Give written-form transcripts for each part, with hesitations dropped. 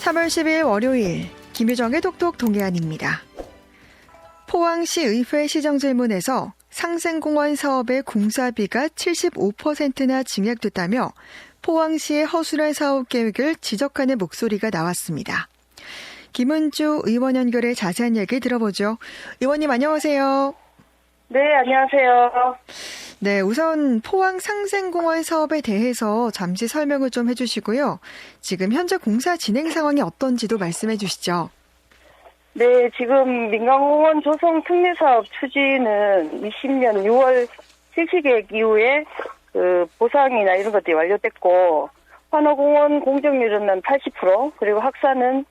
3월 10일 월요일 김유정의 톡톡 동해안입니다. 포항시 의회 시정질문에서 상생공원 사업의 공사비가 75%나 증액됐다며 포항시의 허술한 사업 계획을 지적하는 목소리가 나왔습니다. 김은주 의원 연결해 자세한 얘기 들어보죠. 의원님 안녕하세요. 네, 안녕하세요. 네, 우선 포항 상생공원 사업에 대해서 잠시 설명을 좀 해주시고요. 지금 현재 공사 진행 상황이 어떤지도 말씀해 주시죠. 네, 지금 민간공원 조성 특례사업 추진은 20년 6월 실시계획 이후에 보상이나 이런 것들이 완료됐고, 환호공원 공정률은 80%, 그리고 학사는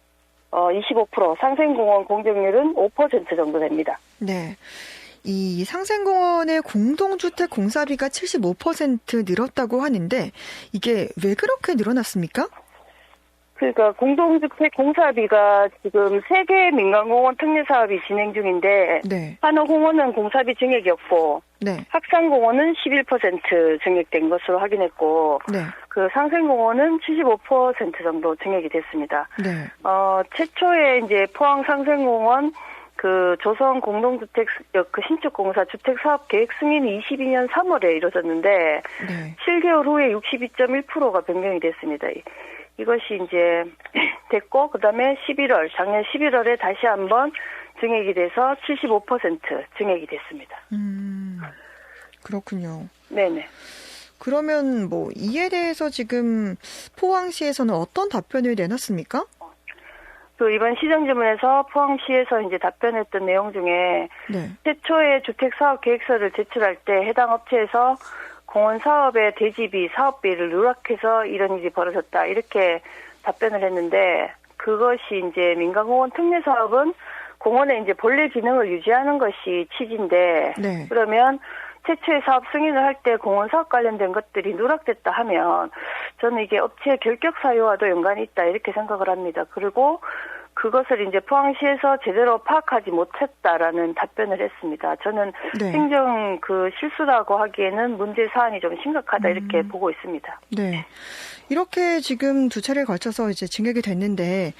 25%, 상생공원 공정률은 5% 정도 됩니다. 네. 이 상생공원의 공동주택 공사비가 75% 늘었다고 하는데 이게 왜 그렇게 늘어났습니까? 그러니까 공동주택 공사비가 지금 3개의 민간공원 특례사업이 진행 중인데 네. 한호공원은 공사비 증액이었고 네. 학산공원은 11% 증액된 것으로 확인했고 네. 그 상생공원은 75% 정도 증액이 됐습니다. 네. 최초에 이제 포항 상생공원 그 조성 공동주택 그 신축공사 주택사업 계획 승인이 22년 3월에 이루어졌는데 네. 7개월 후에 62.1%가 변경이 됐습니다. 이것이 이제 됐고 그다음에 작년 11월에 다시 한번 증액이 돼서 75% 증액이 됐습니다. 그렇군요. 네네. 그러면 뭐 이에 대해서 지금 포항시에서는 어떤 답변을 내놨습니까? 이번 시정질문에서 포항시에서 이제 답변했던 내용 중에 네. 최초의 주택사업 계획서를 제출할 때 해당 업체에서 공원 사업의 대지비, 사업비를 누락해서 이런 일이 벌어졌다 이렇게 답변을 했는데 그것이 이제 민간공원 특례 사업은 공원의 이제 본래 기능을 유지하는 것이 취지인데 네. 그러면 최초의 사업 승인을 할 때 공원 사업 관련된 것들이 누락됐다 하면 저는 이게 업체의 결격 사유와도 연관이 있다 이렇게 생각을 합니다. 그리고 그것을 이제 포항시에서 제대로 파악하지 못했다라는 답변을 했습니다. 저는 네. 행정 실수라고 하기에는 문제 사안이 좀 심각하다 이렇게 보고 있습니다. 네. 이렇게 지금 두 차례에 걸쳐서 이제 증액이 됐는데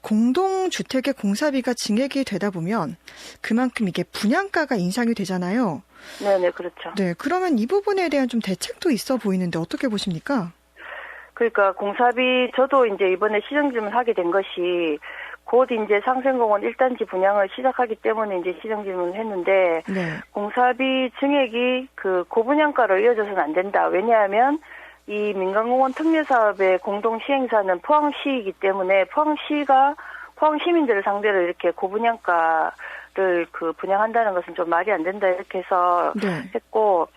공동주택의 공사비가 증액이 되다 보면 그만큼 이게 분양가가 인상이 되잖아요. 네네, 그렇죠. 네. 그러면 이 부분에 대한 좀 대책도 있어 보이는데 어떻게 보십니까? 그러니까 공사비 저도 이제 이번에 시정질문을 하게 된 것이 곧 이제 상생공원 1단지 분양을 시작하기 때문에 이제 시정질문을 했는데 네. 공사비 증액이 고분양가로 이어져서는 안 된다. 왜냐하면 이 민간공원 특례사업의 공동 시행사는 포항시이기 때문에 포항 시민들을 상대로 이렇게 고분양가를 분양한다는 것은 좀 말이 안 된다 이렇게 해서 네. 했고.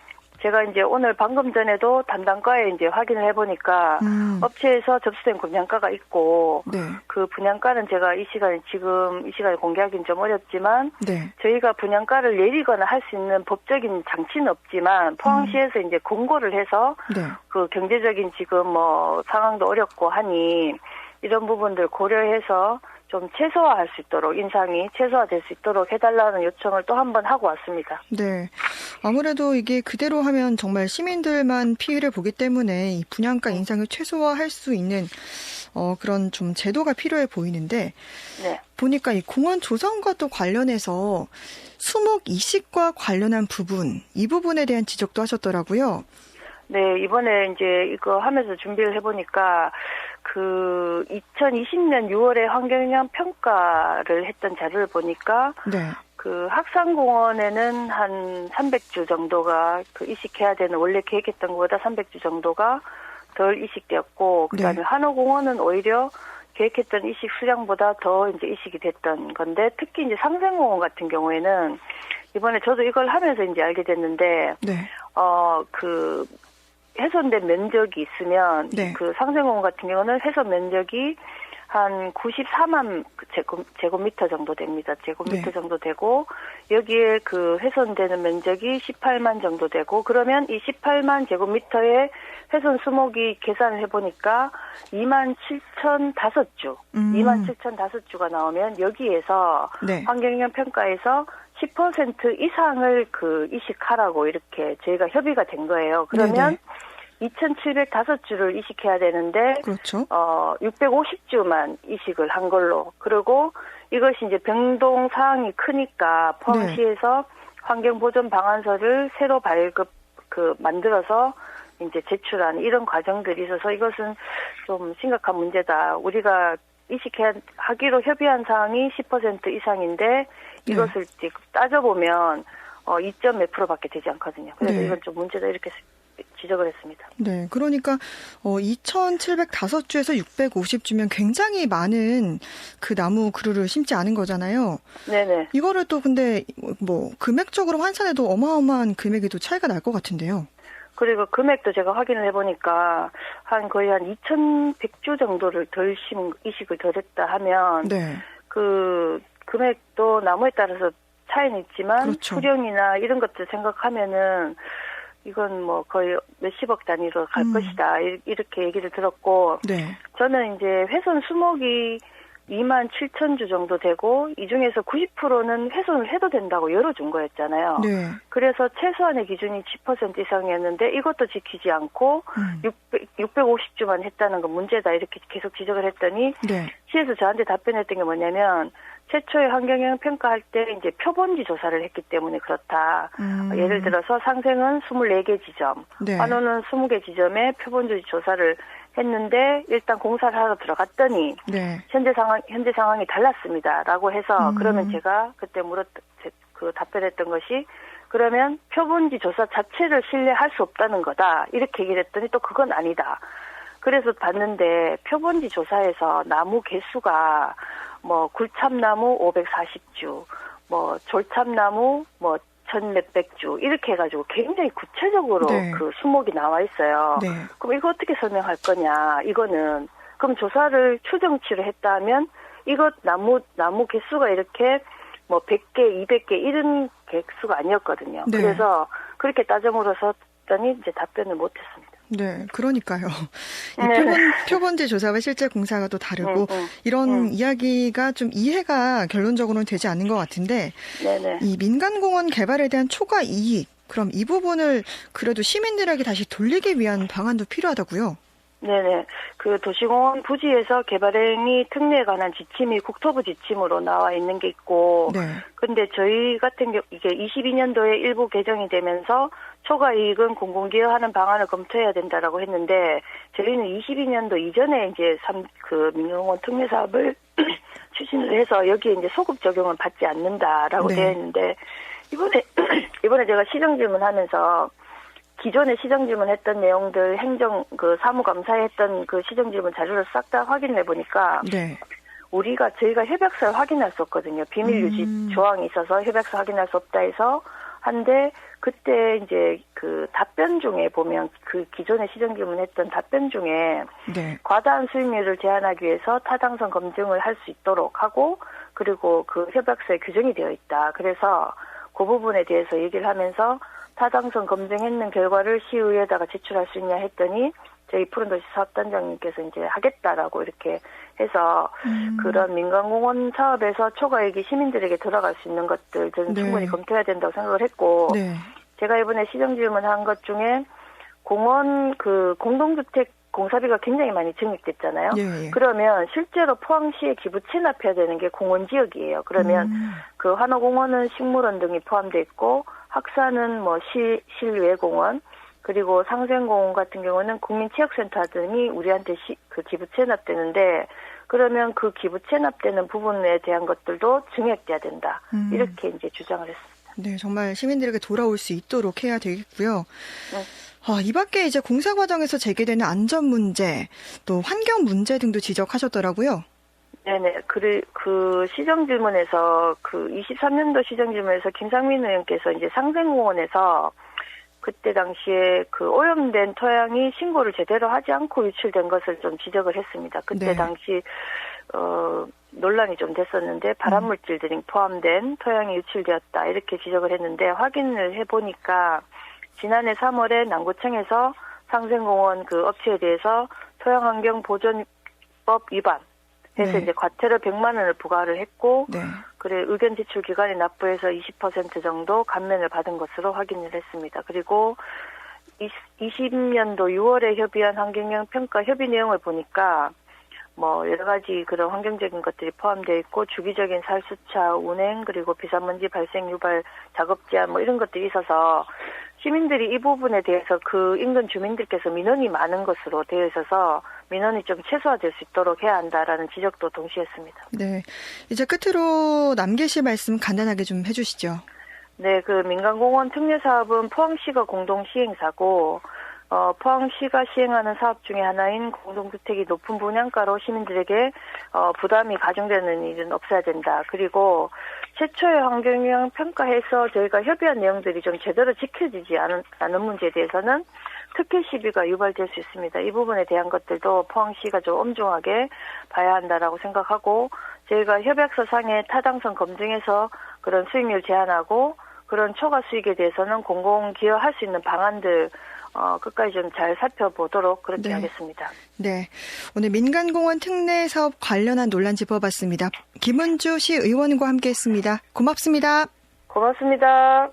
제가 이제 오늘 방금 전에도 담당과에 이제 확인을 해보니까 업체에서 접수된 분양가가 있고 네. 그 분양가는 제가 이 시간에 공개하기는 좀 어렵지만 네. 저희가 분양가를 내리거나 할 수 있는 법적인 장치는 없지만 포항시에서 이제 공고를 해서 네. 그 경제적인 지금 상황도 어렵고 하니 이런 부분들 고려해서 좀 최소화할 수 있도록 인상이 최소화될 수 있도록 해달라는 요청을 또 한 번 하고 왔습니다. 네. 아무래도 이게 그대로 하면 정말 시민들만 피해를 보기 때문에 이 분양가 인상을 최소화할 수 있는 그런 좀 제도가 필요해 보이는데 네. 보니까 이 공원 조성과 또 관련해서 수목 이식과 관련한 부분 이 부분에 대한 지적도 하셨더라고요. 네, 이번에 이제 이거 하면서 준비를 해보니까 2020년 6월에 환경영향 평가를 했던 자료를 보니까 네. 학산공원에는 한 300주 정도가 이식해야 되는 원래 계획했던 것보다 300주 정도가 덜 이식되었고 그다음에 네. 한호공원은 오히려 계획했던 이식 수량보다 더 이제 이식이 됐던 건데 특히 이제 상생공원 같은 경우에는 이번에 저도 이걸 하면서 이제 알게 됐는데 네. 훼손된 면적이 있으면 네. 상생공원 같은 경우는 훼손 면적이 한 94만 제곱미터 정도 됩니다. 제곱미터 네. 정도 되고 여기에 훼손되는 면적이 18만 정도 되고 그러면 이 18만 제곱미터의 훼손 수목이 계산을 해보니까 27,005주, 27,005주가 나오면 여기에서 네. 환경영향 평가에서 10% 이상을 이식하라고 이렇게 저희가 협의가 된 거예요. 그러면 네네. 2,705주를 이식해야 되는데 그렇죠. 650주만 이식을 한 걸로. 그리고 이것이 이제 변동 사항이 크니까 포항시에서 환경보존 방안서를 새로 만들어서 이제 제출한 이런 과정들이 있어서 이것은 좀 심각한 문제다. 우리가 이식하기로 협의한 사항이 10% 이상인데 이것을 따져보면 2점 몇 프로밖에 되지 않거든요. 그래서 이건 좀 문제다 이렇게 지적을 했습니다. 네, 그러니까 2,705주에서 650주면 굉장히 많은 그 나무 그루를 심지 않은 거잖아요. 네네. 이거를 또 근데 뭐 금액적으로 환산해도 어마어마한 금액이 또 차이가 날 것 같은데요. 그리고 금액도 제가 확인을 해보니까 거의 한 2,100주 정도를 이식을 덜 했다 하면 그 금액도 나무에 따라서 차이는 있지만 그렇죠. 수령이나 이런 것들 생각하면은 이건 뭐 거의 몇십억 단위로 갈 것이다 이렇게 얘기를 들었고 저는 이제 훼손 수목이 27,000주 정도 되고 이 중에서 90%는 훼손을 해도 된다고 열어준 거였잖아요. 그래서 최소한의 기준이 10% 이상이었는데 이것도 지키지 않고 650주만 했다는 건 문제다 이렇게 계속 지적을 했더니 시에서 저한테 답변했던 게 뭐냐면 최초의 환경영향 평가할 때 이제 표본지 조사를 했기 때문에 그렇다. 예를 들어서 상생은 24개 지점, 환호는 20개 지점에 표본지 조사를 했는데 일단 공사를 하러 들어갔더니 현재 상황이 달랐습니다라고 해서 그러면 제가 그때 답변했던 것이 그러면 표본지 조사 자체를 신뢰할 수 없다는 거다 이렇게 얘기를 했더니 또 그건 아니다. 그래서 봤는데 표본지 조사에서 나무 개수가 뭐 굴참나무 540주, 뭐 졸참나무 뭐 1,몇백주 이렇게 해가지고 굉장히 구체적으로 그 수목이 나와 있어요. 그럼 이거 어떻게 설명할 거냐? 이거는 그럼 조사를 추정치를 했다면 이것 나무 개수가 이렇게 뭐 100개, 200개 이런 개수가 아니었거든요. 그래서 그렇게 따져 물었더니 이제 답변을 못했습니다. 네, 그러니까요. 표본지 조사와 실제 공사가 또 다르고 이런 이야기가 좀 이해가 결론적으로는 되지 않는 것 같은데 이 민간공원 개발에 대한 초과 이익, 그럼 이 부분을 그래도 시민들에게 다시 돌리기 위한 방안도 필요하다고요? 네네. 그 도시공원 부지에서 개발행위 특례에 관한 지침이 국토부 지침으로 나와 있는 게 있고, 근데 저희 같은 경우 이게 22년도에 일부 개정이 되면서 초과 이익은 공공기여하는 방안을 검토해야 된다라고 했는데, 저희는 22년도 이전에 이제 민간공원 특례 사업을 추진을 해서 여기에 이제 소급 적용을 받지 않는다라고 되어 있는데, 이번에 제가 시정 질문하면서 기존에 시정질문했던 내용들 사무감사에 했던 그 시정질문 자료를 싹 다 확인해 보니까 저희가 협약서를 확인할 수 없거든요. 비밀 유지 조항이 있어서 협약서 확인할 수 없다 해서 한데 그때 이제 그 답변 중에 보면 그 기존에 시정질문했던 답변 중에 과다한 수익률을 제한하기 위해서 타당성 검증을 할 수 있도록 하고 그리고 그 협약서에 규정이 되어 있다. 그래서 그 부분에 대해서 얘기를 하면서 타당성 검증했는 결과를 시의회에다가 제출할 수 있냐 했더니 저희 푸른도시 사업단장님께서 이제 하겠다라고 이렇게 해서 그런 민간공원 사업에서 초과이익이 시민들에게 들어갈 수 있는 것들 저는 충분히 검토해야 된다고 생각을 했고 제가 이번에 시정질문한 것 중에 공원 공동주택 공사비가 굉장히 많이 증액됐잖아요. 그러면 실제로 포항시에 기부 체납해야 되는 게 공원지역이에요. 그러면 그 환호공원은 식물원 등이 포함되어 있고 학사는 뭐 실외공원 그리고 상생공원 같은 경우는 국민체육센터 등이 우리한테 그 기부 체납되는데 그러면 그 기부 체납되는 부분에 대한 것들도 증액돼야 된다. 이렇게 이제 주장을 했습니다. 네, 정말 시민들에게 돌아올 수 있도록 해야 되겠고요. 이 밖에 이제 공사 과정에서 제기되는 안전 문제, 또 환경 문제 등도 지적하셨더라고요. 네네. 그 시정질문에서 23년도 시정질문에서 김상민 의원께서 이제 상생공원에서 그때 당시에 그 오염된 토양이 신고를 제대로 하지 않고 유출된 것을 좀 지적을 했습니다. 그때 당시 논란이 좀 됐었는데 발암물질들이 포함된 토양이 유출되었다 이렇게 지적을 했는데 확인을 해보니까 지난해 3월에 남구청에서 상생공원 그 업체에 대해서 토양환경보존법 위반 해서 이제 과태료 100만 원을 부과를 했고 의견 제출 기간이 납부해서 20% 정도 감면을 받은 것으로 확인을 했습니다. 그리고 2020년도 6월에 협의한 환경영향 평가 협의 내용을 보니까 뭐 여러 가지 그런 환경적인 것들이 포함되어 있고 주기적인 살수차 운행 그리고 비산먼지 발생 유발 작업 제한 뭐 이런 것들이 있어서 시민들이 이 부분에 대해서 그 인근 주민들께서 민원이 많은 것으로 되어 있어서 민원이 좀 최소화될 수 있도록 해야 한다라는 지적도 동시에 했습니다. 네. 이제 끝으로 남계 씨 말씀 간단하게 좀 해주시죠. 네, 그 민간공원 특례 사업은 포항시가 공동 시행사고, 포항시가 시행하는 사업 중에 하나인 공동주택이 높은 분양가로 시민들에게 부담이 가중되는 일은 없어야 된다. 그리고 최초의 환경영향 평가에서 저희가 협의한 내용들이 좀 제대로 지켜지지 않은 문제에 대해서는 특혜 시비가 유발될 수 있습니다. 이 부분에 대한 것들도 포항시가 좀 엄중하게 봐야 한다라고 생각하고 저희가 협약서 상의 타당성 검증해서 그런 수익률 제한하고 그런 초과 수익에 대해서는 공공기여할 수 있는 방안들 끝까지 좀 잘 살펴보도록 그렇게 하겠습니다. 네. 오늘 민간공원 특례 사업 관련한 논란 짚어봤습니다. 김은주 시 의원과 함께했습니다. 고맙습니다. 고맙습니다.